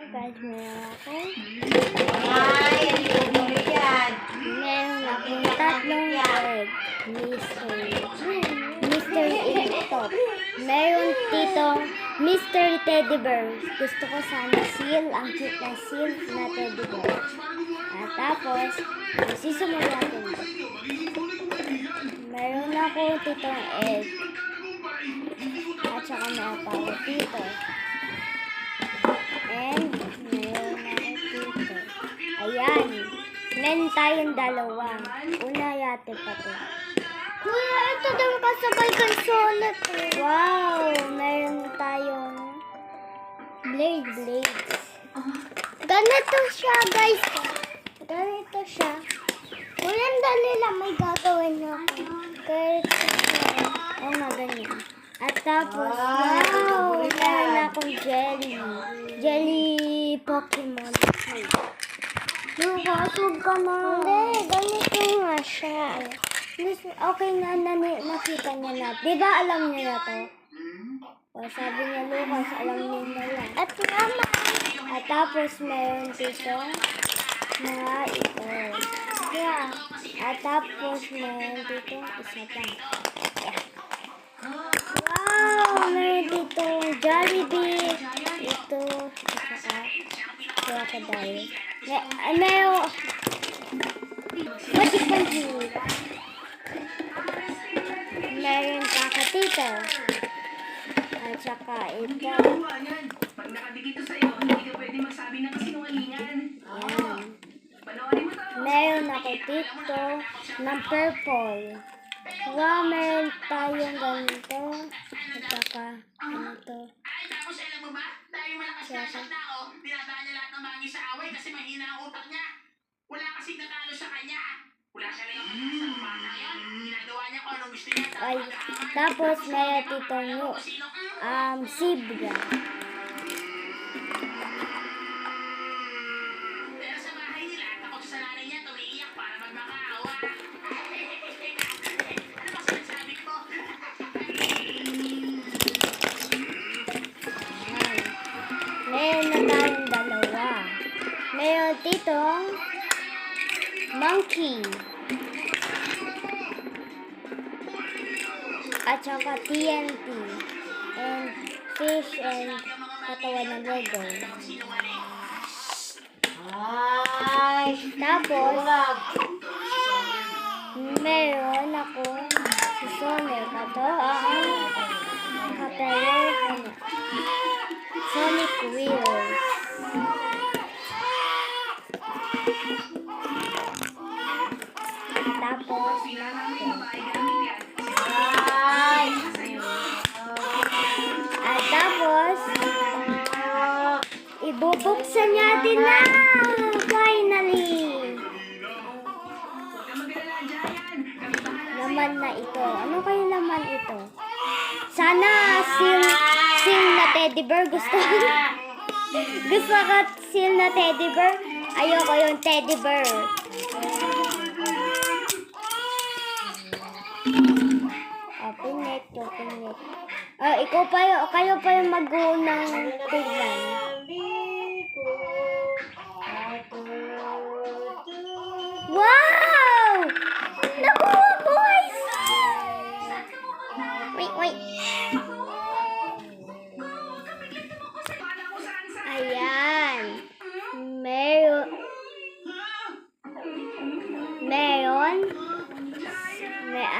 Guys, meron ako. Ay, ano yan? Meron akong tatlong egg. Mystery Egg Top. Meron ditong Mystery Teddy Bear. Gusto ko sana seal. Ang cute na seal na teddy bear. At tapos, sisumunod natin. Meron akong ditong egg. At saka meron pa ako dito. And meron ako dito. Ayan. Meron tayong dalawa. Una yate pa to. Kuya, ito daw kasabay kay Sonic. Wow! Meron tayong blades. Ganito siya, guys. Ganito siya. Kuya, dali lang. May gagawin na ako. Ganito siya. Oo nga, ganyan. At tapos, wow! Meron akong jelly. Jelly Pokemon. Nakasog ka na. Hindi, ganito nga siya. Okay na, nakita niya na. Diba alam niya na to? O, sabi niya, Lucas, alam niya na yan. At mama. At tapos, meron dito mga ito. Yeah. At tapos, meron dito isa pa. Yeah. Wow! Meron dito Jollibee. Ito. Crocodile. Meron. What is it? Meron kakatito. At saka ito. Pag nakadikito sa'yo, hindi ka pwede magsabi ng kasinungalingan. Ayan. Meron ako dito ng purple. Wow, meron tayong ganito. At saka ganito. Ay, tapos alam mo ba? Dahil malakas na siya tao, dinadaan niya lahat ng magi sa away kasi mahina ang utak niya. Wala kasing natalo sa kanya. Wala siya lang ang pagkasa ng bata yun. Ginagawa niya kung anong gusto niya. Ay, tapos meron dito zebra. Pero sa bahay nila, takot sa nanay niya, tumiiyak para magmakaawa. Ano ba sinasabi ko? Meron na tayong dalawa. Meron ditong monkey. At saka TNT. And fish and katawan ng Lego. Ay, Tapos, bulag. meron ako si Sonic. Ito ang kapero Sonic Wheels. Tapos, Ay, at tapos, ibubuksan natin na! Finally! Laman na ito. Ano kayo laman ito? Sana seal na teddy bear. Gusto ko seal na teddy bear. Ayoko yung teddy bear. Pinet. Kayo pa yung mag-uunang tignan. Wow! Nakuha, boys! Wait. Ayan. Meron.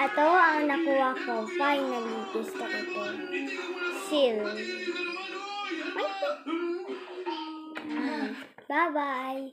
Ito ang nakuha ko. Finally, gusto ko to. Seal. Bye-bye.